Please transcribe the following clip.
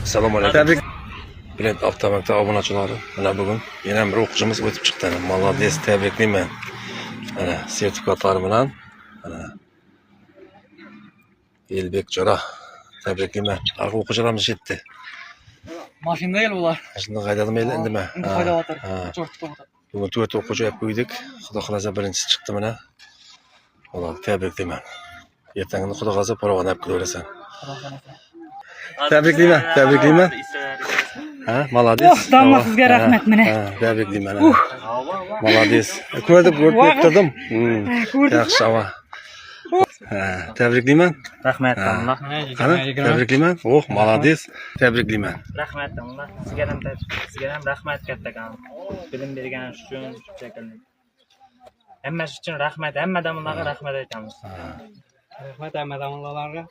Assalomu alaykum. Bilet avtomaktab obunachilari. Mana bugun yana bir o'quvchimiz o'tib chiqdi. Молодец, tabriklayman. Mana sertifikatlari bilan mana Elbek Jo'ra tabriklayman. Arqa o'quvchilarimiz yetdi. Mashinada el ular. Shunda haydadimi indimi? Endi haydayapti. Cho'rtib. Bugun 4 o'quvchi olib qo'ydik. Xudo xolasa birinchisi chiqdi mana. Ularni tabriklayman. Ertangi xudo xolasa parovani olib kelasan. Tabriklayman. Ha, молодец. Tamam, sizga rahmat mana. Tabriklayman. Молодец. Ko'rib turdim. Yaxshi ava. Tabriklayman. Rahmat, Allah. Qani, tabriklayman. Молодец. Tabriklayman. Rahmat, Allah. Sizga ham rahmat kattakon. Bilim berganingiz uchun shunchaki. Hammasi uchun rahmat, hammadan ularga rahmat aytamiz. Rahmat hammadan ularga.